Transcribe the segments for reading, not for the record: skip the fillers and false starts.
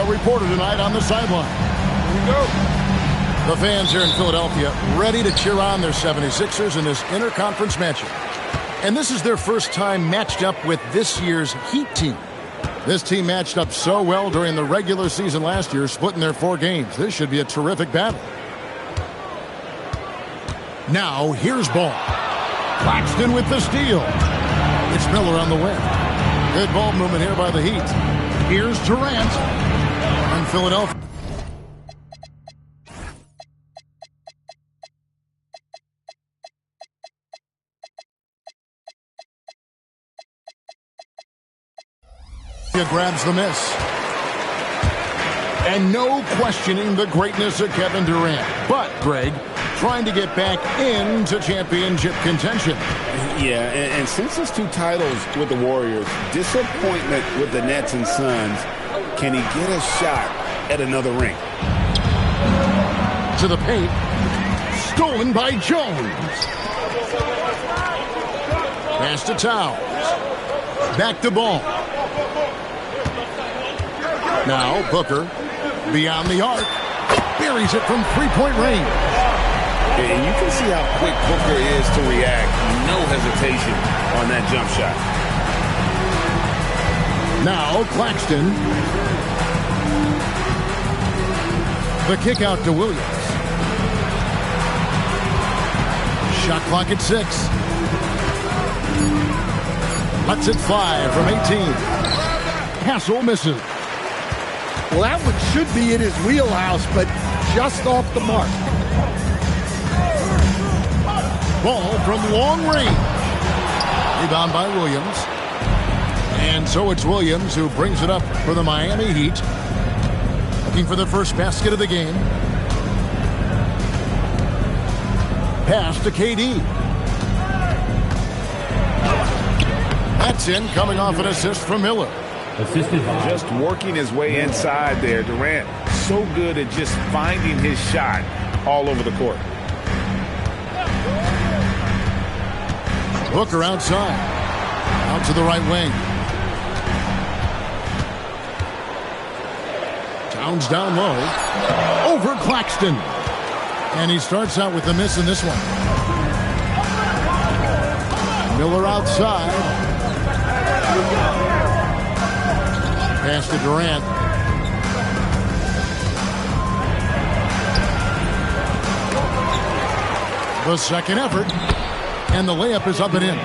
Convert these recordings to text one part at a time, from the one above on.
reporter tonight on the sideline. Here we go. The fans here in Philadelphia ready to cheer on their 76ers in this interconference matchup. And this is their first time matched up with this year's Heat team. This team matched up so well during the regular season last year, splitting their 4 games. This should be a terrific battle. Now, here's ball. Claxton with the steal. It's Miller on the wing. Good ball movement here by the Heat. Here's Durant. And Philadelphia. Grabs the miss. And no questioning the greatness of Kevin Durant. But, Greg, trying to get back into championship contention. Yeah, and since his 2 titles with the Warriors, disappointment with the Nets and Suns, can he get a shot at another ring? To the paint. Stolen by Jones. Pass to Towns. Back to ball. Now Booker beyond the arc. Buries it from 3-point range. And you can see how quick Booker is to react. No hesitation on that jump shot. Now Claxton. The kick out to Williams. Shot clock at 6. Lets it fly from 18. Castle misses. Well, that one should be in his wheelhouse, but just off the mark. Ball from long range. Rebound by Williams. And so it's Williams who brings it up for the Miami Heat. Looking for the first basket of the game. Pass to KD. That's in, coming off an assist from Miller. Assisted by. Just working his way inside there. Durant, so good at just finding his shot all over the court. Booker outside. Out to the right wing. Towns down low. Over Claxton. And he starts out with a miss in this one. Miller outside. Pass to Durant. The second effort. And the layup is up and in.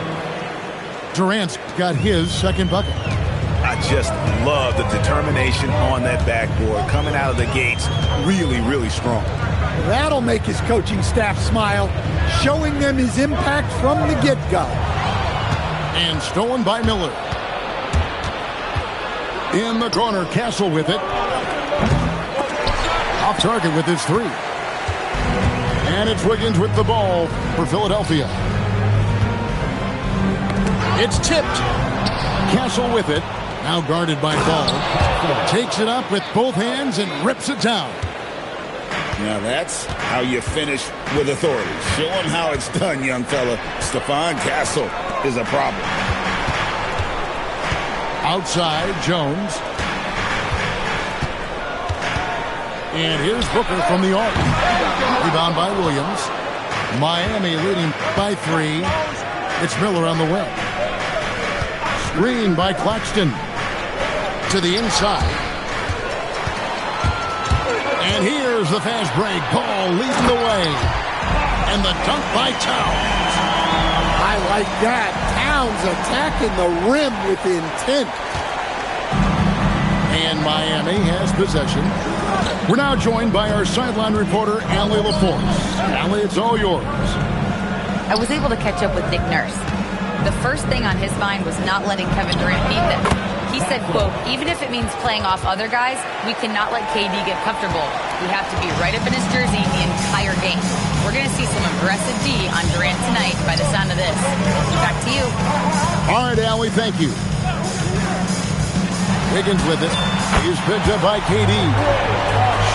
Durant's got his second bucket. I just love the determination on that backboard. Coming out of the gates really, really strong. That'll make his coaching staff smile, showing them his impact from the get-go. And stolen by Miller. In the corner, Castle with it. Off target with his 3. And it's Wiggins with the ball for Philadelphia. It's tipped. Castle with it. Now guarded by Ball. Takes it up with both hands and rips it down. Now that's how you finish with authority. Show him how it's done, young fella. Stephon Castle is a problem. Outside, Jones. And here's Booker from the arc. Rebound by Williams. Miami leading by 3. It's Miller on the wing. Screen by Claxton. To the inside. And here's the fast break. Ball leading the way. And the dunk by Towns. I like that. Towns attacking the rim with intent. And Miami has possession. We're now joined by our sideline reporter, Allie LaForce. Allie, it's all yours. I was able to catch up with Nick Nurse. The first thing on his mind was not letting Kevin Durant beat them. He said, quote, even if it means playing off other guys, we cannot let KD get comfortable. We have to be right up in his jersey the entire game. We're going to see some aggressive D on Durant tonight by the sound of this. Back to you. All right, Allie, thank you. Wiggins with it. He's picked up by KD.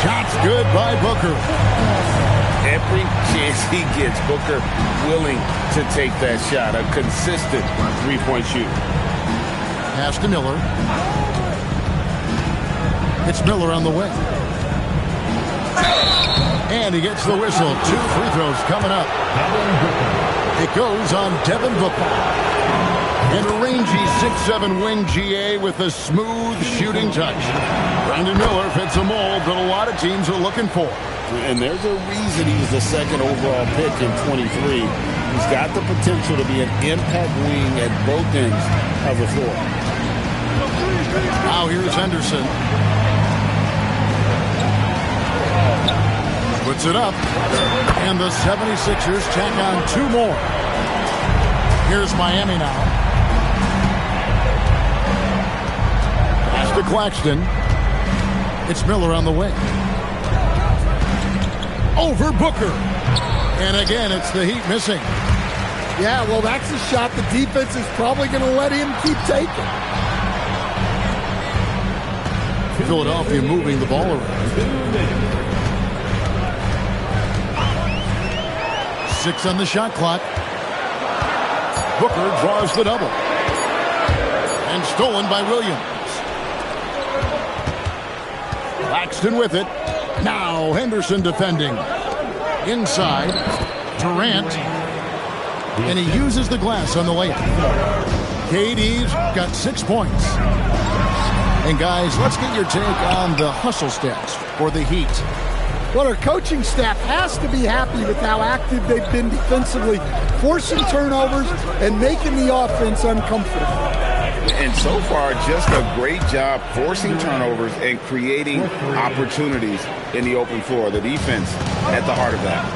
Shots good by Booker. Every chance he gets, Booker willing to take that shot. A consistent three-point shooter. Pass to Miller. It's Miller on the wing. And he gets the whistle. 2 free throws coming up. It goes on Devin Booker. And a rangy 6'7" wing GA with a smooth shooting touch. Brandon Miller fits a mold that a lot of teams are looking for. And there's a reason he was the second overall pick in 23. He's got the potential to be an impact wing at both ends of the floor. Now here's Henderson. Puts it up. And the 76ers tack on 2 more. Here's Miami now. Pass to Claxton. It's Miller on the wing. Over Booker. And again, it's the Heat missing. Yeah, well, that's a shot the defense is probably going to let him keep taking. Philadelphia moving the ball around. 6 on the shot clock. Booker draws the double. And stolen by Williams. Claxton with it. Now Henderson defending. Inside. Durant. And he uses the glass on the layup. KD's got 6 points. And guys, let's get your take on the hustle stats for the Heat. Well, our coaching staff has to be happy with how active they've been defensively, forcing turnovers and making the offense uncomfortable. And so far, just a great job forcing turnovers and creating opportunities in the open floor. The defense at the heart of that.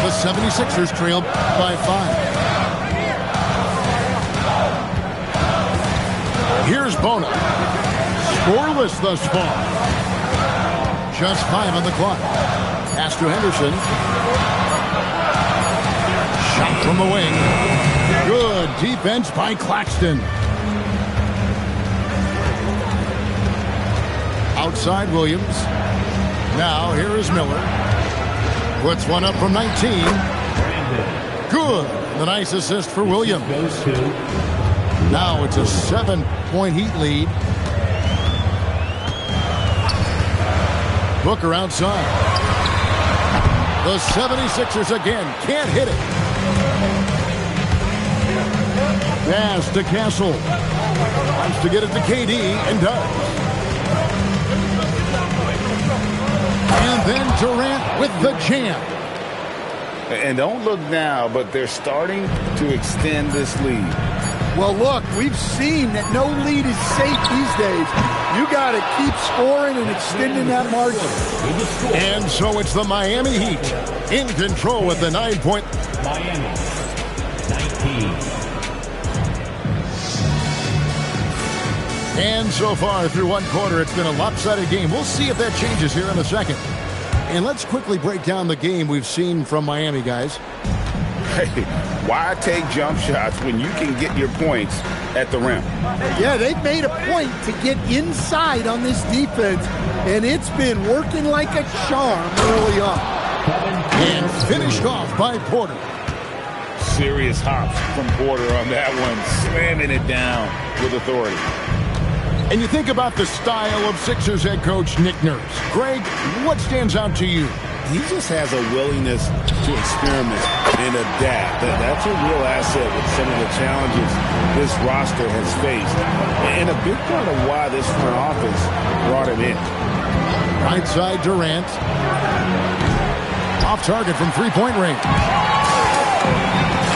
The 76ers trailed by 5. Here's Bona. Scoreless thus far. Just 5 on the clock. Pass to Henderson. Shot from the wing. Good defense by Claxton. Outside Williams. Now here is Miller. Puts one up from 19. Good. The nice assist for Williams. Now it's a 7-point Heat lead. Booker outside. The 76ers again can't hit it. Pass to Castle. Wants to get it to KD and does. And then Durant with the jam. And don't look now, but they're starting to extend this lead. Well, look, we've seen that no lead is safe these days. You got to keep scoring and extending that margin. And so it's the Miami Heat in control with the 9-point. Miami, 19. And so far through one quarter, it's been a lopsided game. We'll see if that changes here in a second. And let's quickly break down the game we've seen from Miami, guys. Hey, why take jump shots when you can get your points at the rim? Yeah, they've made a point to get inside on this defense, and it's been working like a charm early on. And finished off by Porter. Serious hops from Porter on that one, slamming it down with authority. And you think about the style of Sixers head coach Nick Nurse. Greg, what stands out to you? He just has a willingness to experiment and adapt. That's a real asset with some of the challenges this roster has faced. And a big part of why this front office brought him in. Right side Durant. Off target from three-point range.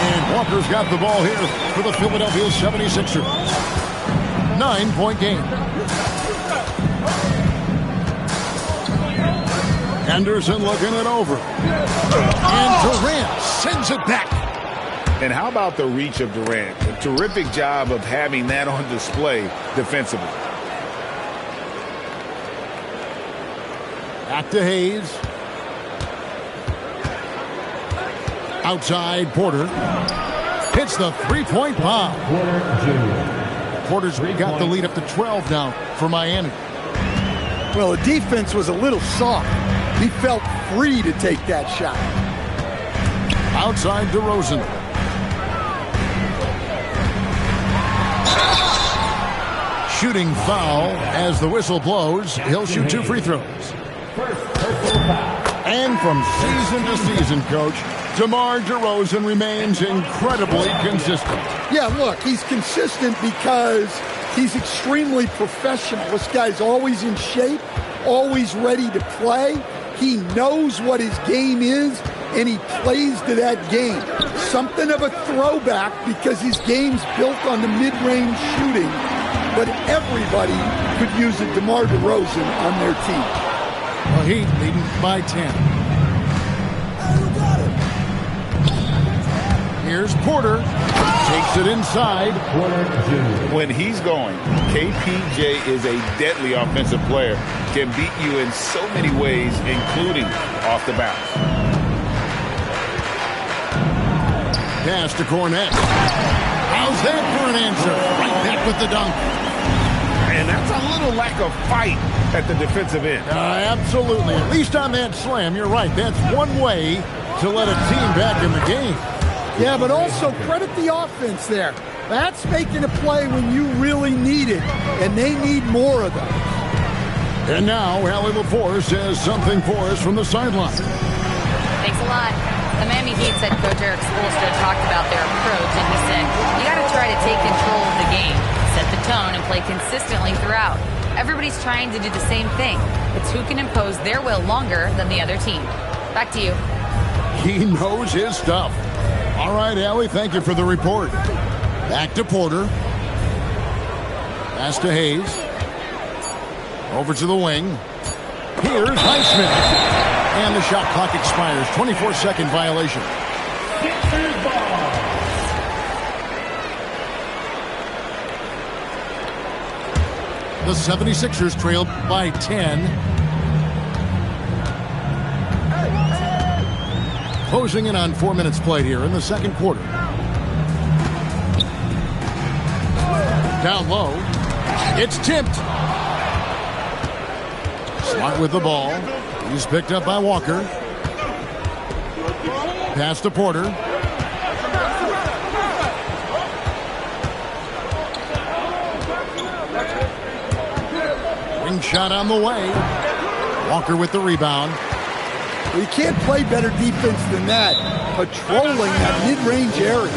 And Walker's got the ball here for the Philadelphia 76ers. 9-point game. Henderson looking it over. And Durant sends it back. And how about the reach of Durant? A terrific job of having that on display defensively. Back to Hayes. Outside Porter. Hits the three-point bomb. Porter's got the lead up to 12 now for Miami. Well, the defense was a little soft. He felt free to take that shot. Outside DeRozan. shooting foul as the whistle blows. He'll shoot 2 free throws. And from season to season, Coach, DeMar DeRozan remains incredibly consistent. Yeah, look, he's consistent because he's extremely professional. This guy's always in shape, always ready to play. He knows what his game is, and he plays to that game. Something of a throwback because his game's built on the mid-range shooting, but everybody could use a DeMar DeRozan on their team. The Heat leading by 10. Here's Porter. Takes it inside. When he's going, KPJ is a deadly offensive player. Can beat you in so many ways, including off the bounce. Pass to Cornette. How's that for an answer? Right back with the dunk. And that's a little lack of fight at the defensive end. Absolutely. At least on that slam, you're right. That's one way to let a team back in the game. Yeah, but also credit the offense there. That's making a play when you really need it, and they need more of them. And now, Allie LaForce says something for us from the sideline. Thanks a lot. The Miami Heat head coach Eric Spoelstra talked about their approach, and he said, you got to try to take control of the game, set the tone, and play consistently throughout. Everybody's trying to do the same thing. It's who can impose their will longer than the other team. Back to you. He knows his stuff. All right, Allie, thank you for the report. Back to Porter. Pass to Hayes. Over to the wing. Here's Highsmith. And the shot clock expires. 24-second violation. The 76ers trailed by 10. Closing in on 4 minutes played here in the second quarter. Down low. It's tipped. Smart with the ball. He's picked up by Walker. Pass to Porter. Ring shot on the way. Walker with the rebound. You can't play better defense than that, patrolling that mid-range area.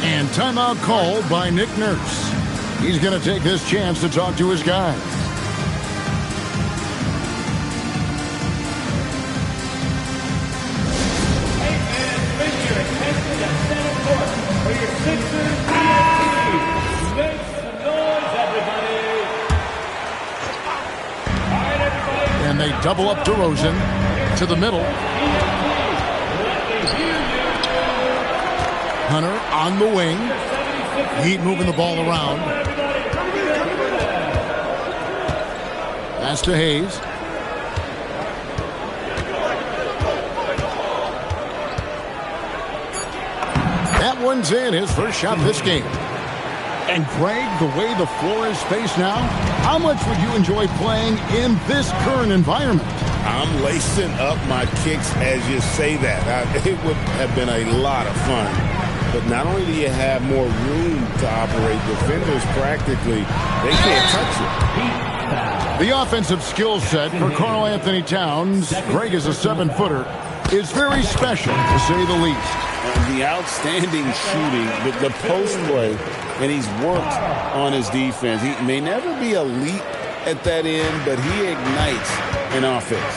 And timeout called by Nick Nurse. He's going to take this chance to talk to his guys. And they double up DeRozan. To the middle. Hunter on the wing. Heat moving the ball around. Pass to Hayes. That one's in. His first shot this game. And Greg, the way the floor is spaced now, how much would you enjoy playing in this current environment? I'm lacing up my kicks as you say that. It would have been a lot of fun. But not only do you have more room to operate, defenders practically, they can't touch you. The offensive skill set for Karl Anthony Towns, Greg is a 7-footer, is very special, to say the least. The outstanding shooting, the post play, and he's worked on his defense. He may never be elite at that end, but he ignites an offense.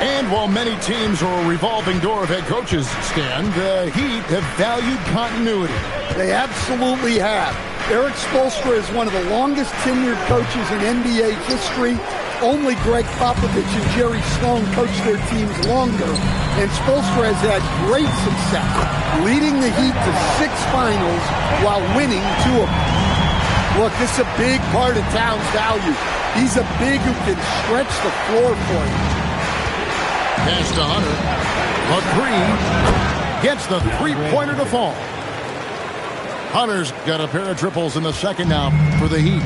And while many teams are a revolving door of head coaches, Stan, the Heat have valued continuity. They absolutely have. Eric Spoelstra is one of the longest tenured coaches in NBA history. Only Greg Popovich and Jerry Sloan coached their teams longer, and Spoelstra has had great success, leading the Heat to 6 finals while winning 2 of them. Look, this is a big part of Towns' value. He's a big who can stretch the floor for you. Pass to Hunter. McCree gets the three-pointer to fall. Hunter's got a pair of triples in the second now for the Heat.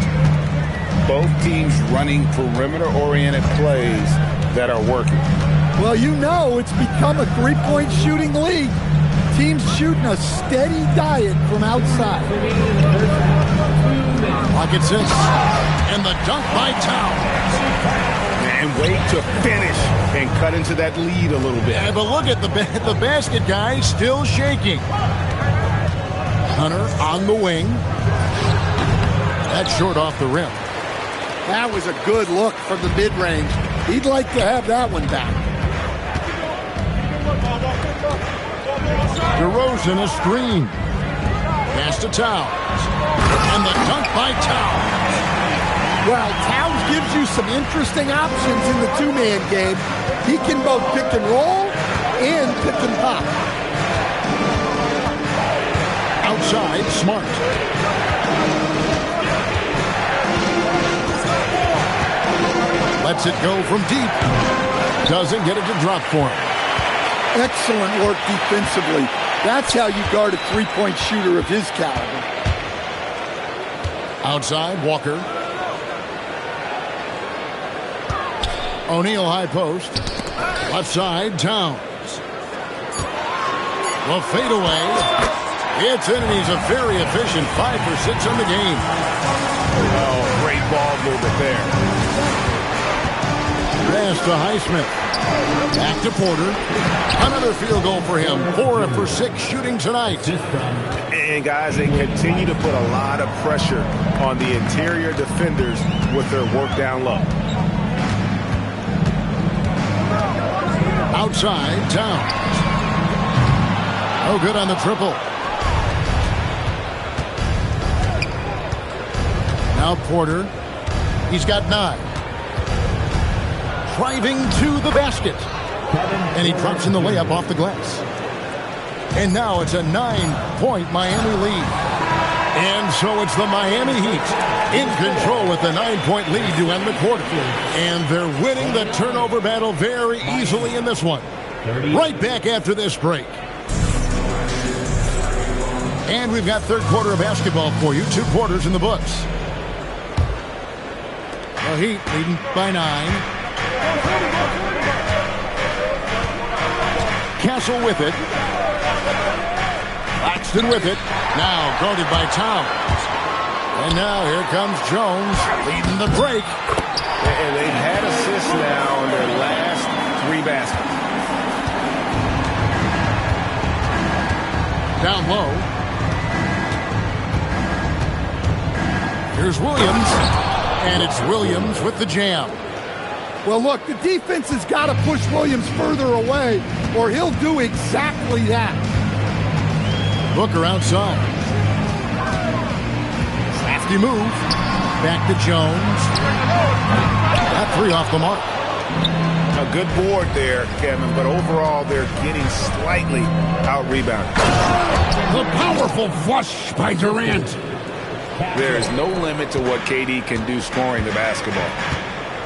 Both teams running perimeter-oriented plays that are working. Well, you know it's become a three-point shooting league. Teams shooting a steady diet from outside. Clock at 6. And the dunk by Towns. And wait to finish and cut into that lead a little bit. Yeah, but look at the basket guy still shaking. Hunter on the wing. That's short off the rim. That was a good look from the mid-range. He'd like to have that one back. DeRozan a screen. Pass to Towns. And the dunk by Towns. Well, Towns gives you some interesting options in the two-man game. He can both pick and roll and pick and pop. Outside, Smart. Lets it go from deep. Doesn't get it to drop for him. Excellent work defensively. That's how you guard a three-point shooter of his caliber. Outside, Walker. O'Neal high post. Left side, Towns. The fadeaway. It's in, and he's a very efficient 5 for 6 on the game. Oh, great ball movement there. Pass to Highsmith. Back to Porter. Another field goal for him. 4 for 6 shooting tonight. And guys, they continue to put a lot of pressure on the interior defenders with their work down low. Outside, Towns. Oh, good on the triple. Now Porter. He's got 9. Driving to the basket. And he drops in the layup off the glass. And now it's a 9-point Miami lead. And so it's the Miami Heat in control with the 9-point lead to end the quarter. And they're winning the turnover battle very easily in this one. Right back after this break. And we've got third quarter of basketball for you. 2 quarters in the books. The Heat leading by 9. Castle with it. Claxton with it. Now guarded by Towns. And now here comes Jones leading the break. And they've had assists now on their last 3 baskets. Down low. Here's Williams. And it's Williams with the jam. Well, look, the defense has got to push Williams further away, or he'll do exactly that. Booker outside. Crafty move. Back to Jones. That 3 off the mark. A good board there, Kevin, but overall they're getting slightly out-rebounded. The powerful flush by Durant. There is no limit to what KD can do scoring the basketball.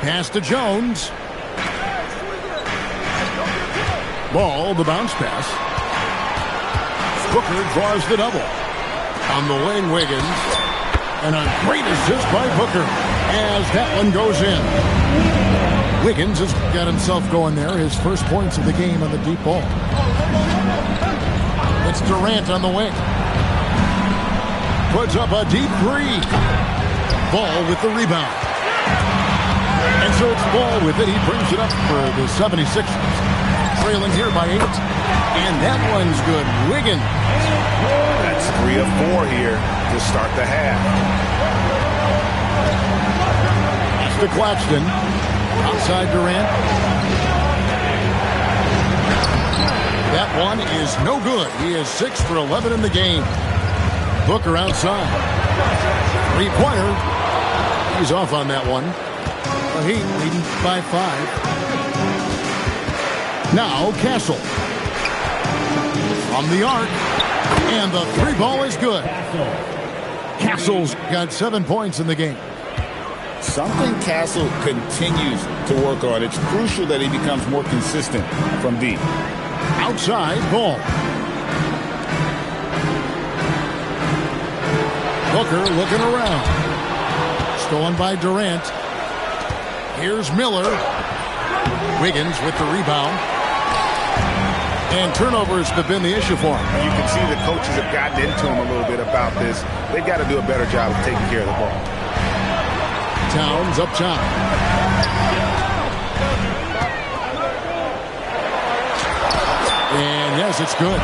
Pass to Jones. Ball, the bounce pass. Booker draws the double. On the wing, Wiggins. And a great assist by Booker as that one goes in. Wiggins has got himself going there. His first points of the game on the deep ball. It's Durant on the wing. Puts up a deep 3. Ball with the rebound. And so it's Ball with it. He brings it up for the 76ers. Trailing here by 8. And that one's good. Wiggins. That's 3 of 4 here to start the half. That's to Claxton. Outside Durant. That one is no good. He is 6 for 11 in the game. Booker outside. 3-pointer. He's off on that one. The Heat leading by 5. Now Castle. From the arc. And the 3 ball is good. Castle's got 7 points in the game. Something Castle continues to work on. It's crucial that he becomes more consistent from deep. Outside, Ball. Booker looking around. Stolen by Durant. Here's Miller. Wiggins with the rebound. And turnovers have been the issue for him. You can see the coaches have gotten into him a little bit about this. They've got to do a better job of taking care of the ball. Towns up top. And yes, it's good.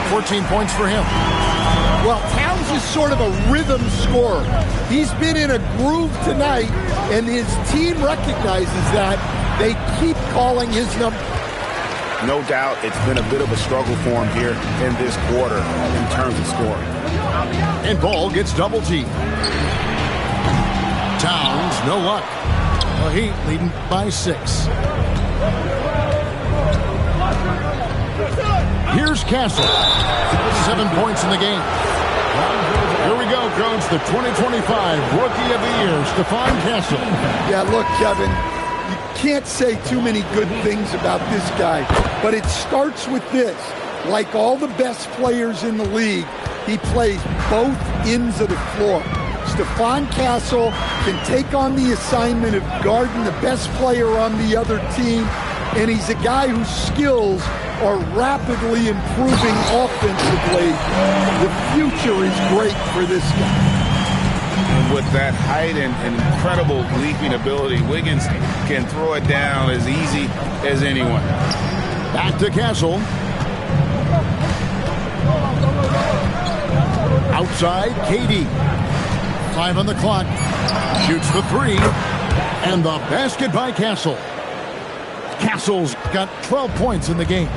14 points for him. Well, Towns is sort of a rhythm scorer. He's been in a groove tonight, and his team recognizes that. They keep calling his number. No doubt it's been a bit of a struggle for him here in this quarter in terms of scoring. And ball gets double teamed. Towns, no luck. The Heat leading by 6. Here's Castle. 7 points in the game. Here we go, Coach. The 2025 Rookie of the Year, Stephon Castle. Yeah, look, Kevin, you can't say too many good things about this guy, but it starts with this. Like all the best players in the league, he plays both ends of the floor. Stephon Castle can take on the assignment of guarding the best player on the other team, and he's a guy whose skills are rapidly improving offensively. The future is great for this guy. And with that height and incredible leaping ability, Wiggins can throw it down as easy as anyone. Back to Castle. Outside, KD. 5 on the clock. Shoots the 3. And the basket by Castle. Castle's got 12 points in the game.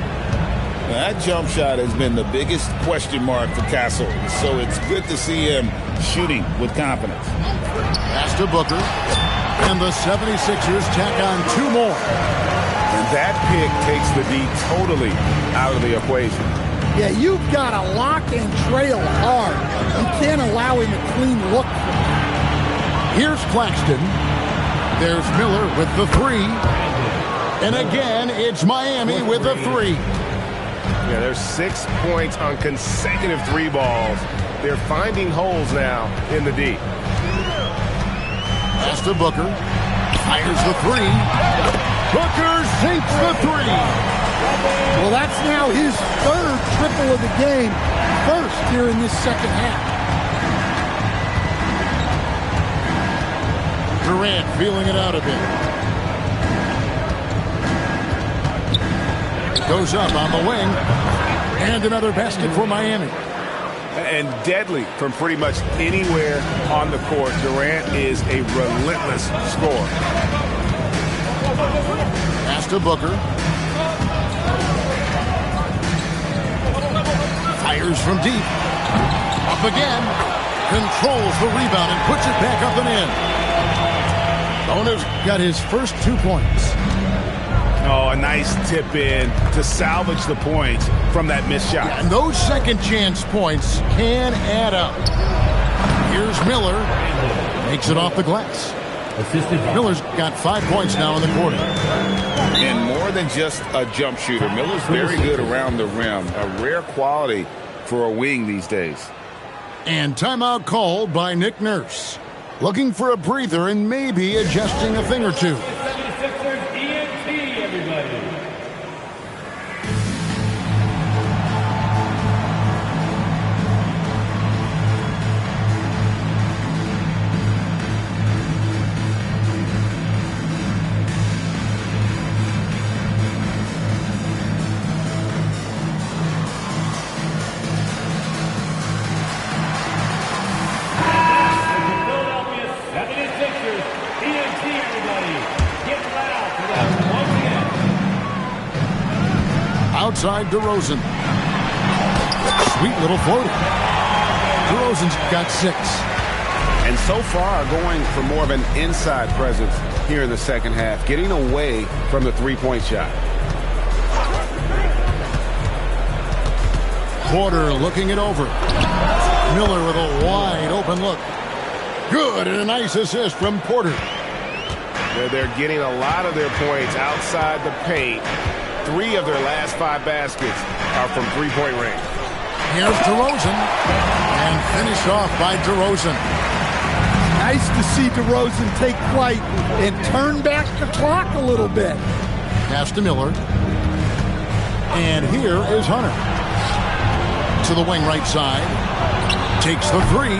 That jump shot has been the biggest question mark for Castle, so it's good to see him shooting with confidence. Pass to Booker. And the 76ers tack on 2 more. And that pick takes the D totally out of the equation. Yeah, you've got to lock and trail hard. You can't allow him a clean look. Here's Claxton. There's Miller with the 3. And again, it's Miami with the 3. Yeah, there's 6 points on consecutive 3 balls. They're finding holes now in the D. Pass to Booker. Fires the 3. Booker sinks the 3. Well, that's now his 3rd triple of the game. First here in this second half. Durant feeling it out a bit. Goes up on the wing. And another basket for Miami. And deadly from pretty much anywhere on the court. Durant is a relentless scorer. Pass to Booker. Fires from deep. Up again. Controls the rebound and puts it back up and in. Bonner's got his first 2 points. Oh, a nice tip in to salvage the points from that missed shot. And those second chance points can add up. Here's Miller. Makes it off the glass. Miller's got 5 points now in the quarter. And more than just a jump shooter, Miller's very good around the rim. A rare quality for a wing these days. And timeout called by Nick Nurse. Looking for a breather and maybe adjusting a thing or two. Outside DeRozan. Sweet little floater. DeRozan's got 6. And so far going for more of an inside presence here in the second half, getting away from the three-point shot. Porter looking it over. Miller with a wide open look. Good, and a nice assist from Porter. They're getting a lot of their points outside the paint. 3 of their last 5 baskets are from three-point range. Here's DeRozan. And finished off by DeRozan. Nice to see DeRozan take flight and turn back the clock a little bit. Pass to Miller. And here is Hunter. To the wing right side. Takes the three.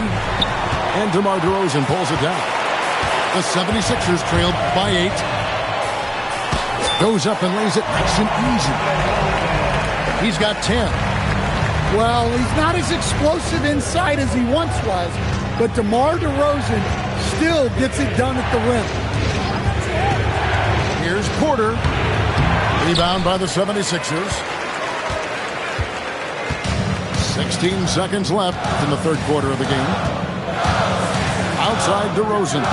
And DeMar DeRozan pulls it down. The 76ers trailed by 8. Goes up and lays it nice and easy. He's got 10. Well, he's not as explosive inside as he once was, but DeMar DeRozan still gets it done at the rim. Here's Porter. Rebound by the 76ers. 16 seconds left in the third quarter of the game. Outside DeRozan.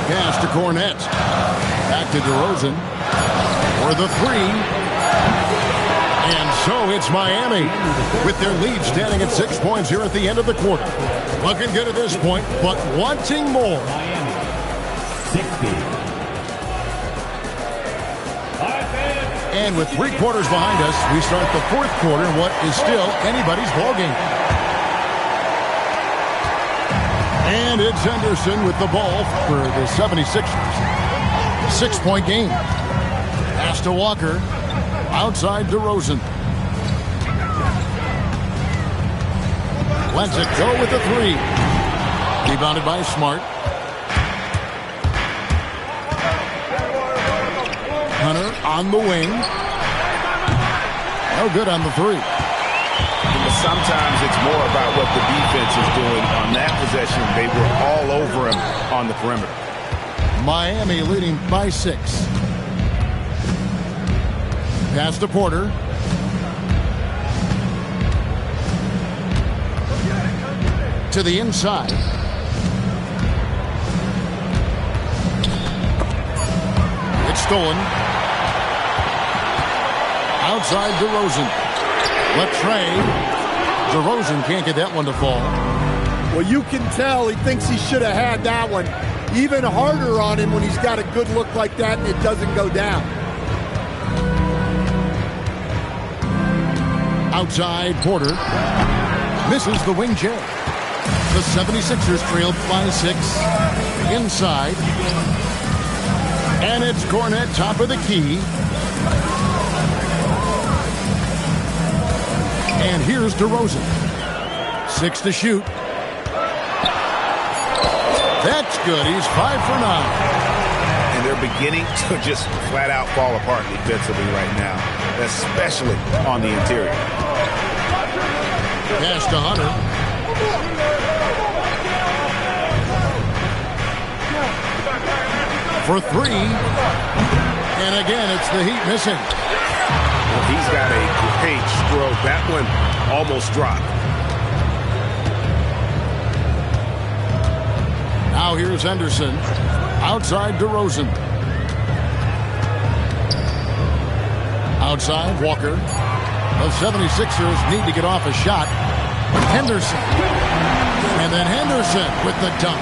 Pass to Cornette. Back to DeRozan. For the three. And so it's Miami with their lead standing at 6 points here at the end of the quarter. Looking good at this point, but wanting more. Miami, 60. And with 3 quarters behind us, we start the fourth quarter in what is still anybody's ballgame. And it's Henderson with the ball for the 76ers. 6-point game. Pass to Walker. Outside DeRozan. Lets it go with the three. Rebounded by Smart. Hunter on the wing. No good on the three. Sometimes it's more about what the defense is doing. On that possession, they were all over him on the perimeter. Miami leading by 6. Pass to Porter. To the inside. It's stolen. Outside DeRozan. Latrey. DeRozan can't get that one to fall. Well, you can tell he thinks he should have had that one. Even harder on him when he's got a good look like that and it doesn't go down. Outside Porter. Misses the wing J. The 76ers trailed by 6. Inside. And it's Cornette, top of the key. And here's DeRozan. 6 to shoot. That's good. He's 5 for 9. And they're beginning to just flat out fall apart defensively right now, especially on the interior. Pass to Hunter. For 3. And again, it's the Heat missing. Well, he's got a great stroke. That one almost dropped. Now here's Henderson. Outside DeRozan. Outside Walker. The 76ers need to get off a shot. Henderson. And then Henderson with the dunk.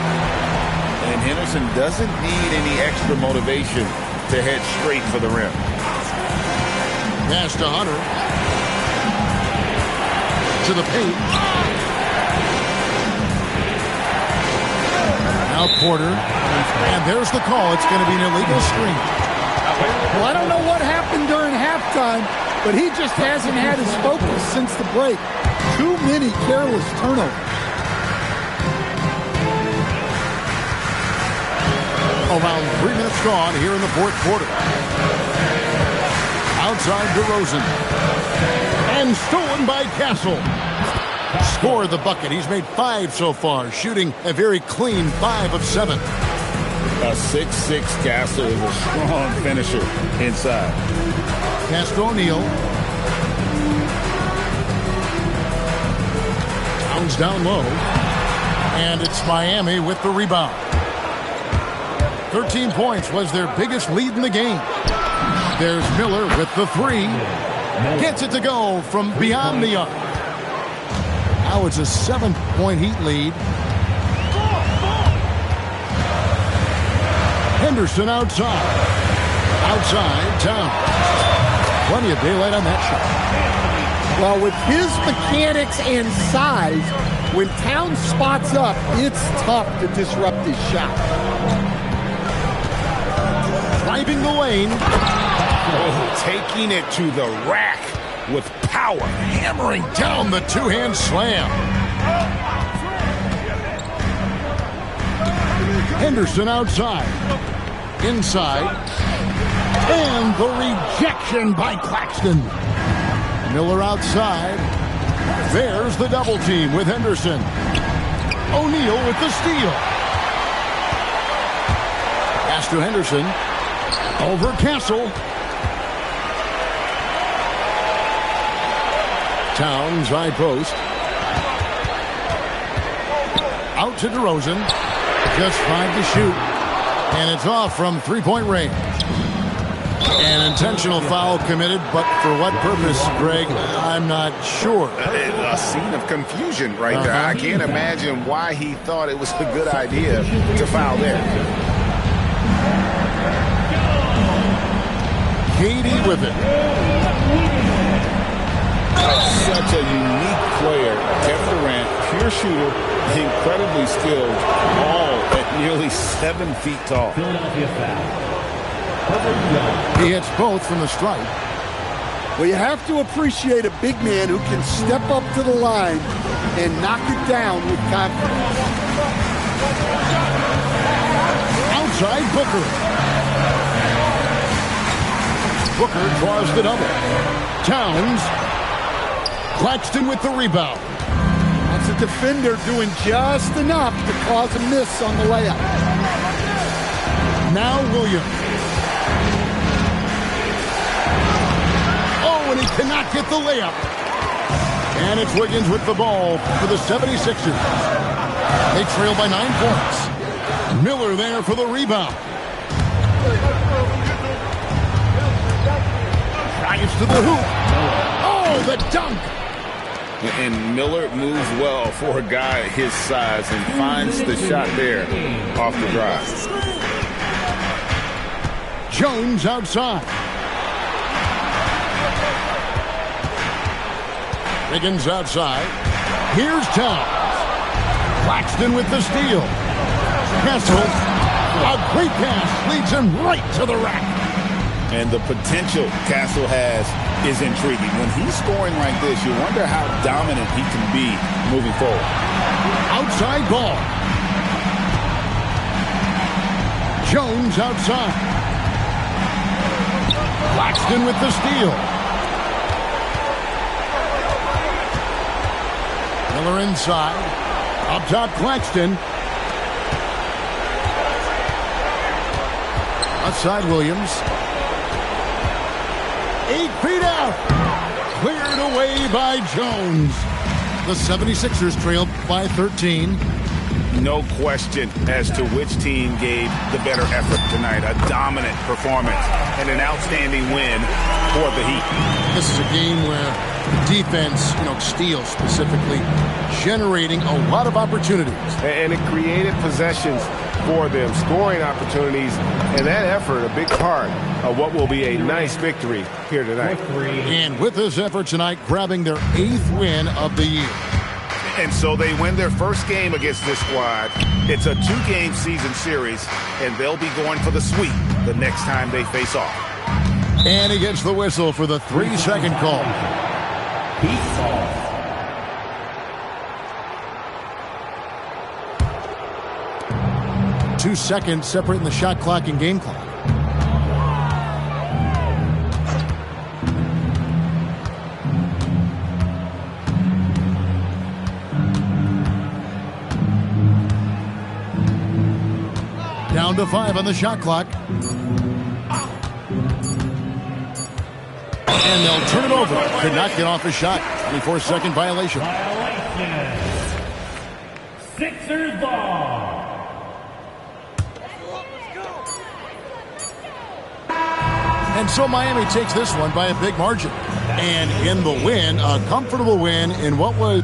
And Henderson doesn't need any extra motivation to head straight for the rim. Pass to Hunter. To the paint. Now Porter. And there's the call. It's going to be an illegal screen. Well, I don't know what happened during halftime, but he just hasn't had his focus since the break. Too many careless turnovers. Around 3 minutes gone here in the fourth quarter. Outside DeRozan. And stolen by Castle. Scored the bucket. He's made 5 so far, shooting a very clean 5 of 7. A 6'6" Castle is a strong finisher inside. Pass to O'Neal. Towns down low. And it's Miami with the rebound. 13 points was their biggest lead in the game. There's Miller with the 3. Gets it to go from beyond the arc. Now it's a 7-point Heat lead. Henderson outside. Outside, Towns. Plenty of daylight on that shot. Well, with his mechanics and size, when Towns spots up, it's tough to disrupt his shot. Driving the lane. Oh, taking it to the rack with power. Hammering down the two-hand slam. Henderson outside. Inside. And the rejection by Claxton. Miller outside. There's the double team with Henderson. O'Neal with the steal. Pass to Henderson. Over Castle. Towns, high post. Out to DeRozan. Just 5 to shoot. And it's off from three-point range. An intentional foul committed, but for what purpose, Greg, I'm not sure. A scene of confusion right there. I can't imagine why he thought it was a good idea to foul there. Katie with it. Such a unique player. Kevin Durant, pure shooter, incredibly skilled, all at nearly 7 feet tall. Philadelphia foul. He hits both from the stripe. Well, you have to appreciate a big man who can step up to the line and knock it down with confidence. Outside Booker. Booker draws the double. Towns. Claxton with the rebound. That's a defender doing just enough to cause a miss on the layup. Now Williams. Oh, and he cannot get the layup. And it's Wiggins with the ball for the 76ers. They trail by 9 points. Miller there for the rebound. Drives to the hoop. Oh, the dunk. And Miller moves well for a guy his size and finds the shot there off the drive. Jones outside. Wiggins outside. Here's Towns. Claxton with the steal. Castle. A great pass leads him right to the rack. And the potential Castle has is intriguing. When he's scoring like this, you wonder how dominant he can be moving forward. Outside ball. Jones outside. Claxton with the steal. Miller inside. Up top, Claxton. Outside Williams. 8 feet out. Cleared away by Jones. The 76ers trailed by 13. No question as to which team gave the better effort tonight. A dominant performance and an outstanding win for the Heat. This is a game where the defense, Steele specifically, generating a lot of opportunities. And it created possessions for them, scoring opportunities, and that effort a big part of what will be a nice victory here tonight. And with this effort tonight, grabbing their 8th win of the year. And so they win their first game against this squad. It's a 2-game season series, and they'll be going for the sweep the next time they face off. And he gets the whistle for the 3-second call. Heat ball. 2 seconds separating the shot clock and game clock. Down to 5 on the shot clock. And they'll turn it over. Could not get off a shot. 24-second violation. Sixers ball. And so Miami takes this one by a big margin. And in the win, a comfortable win in what was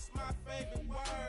What's my favorite word?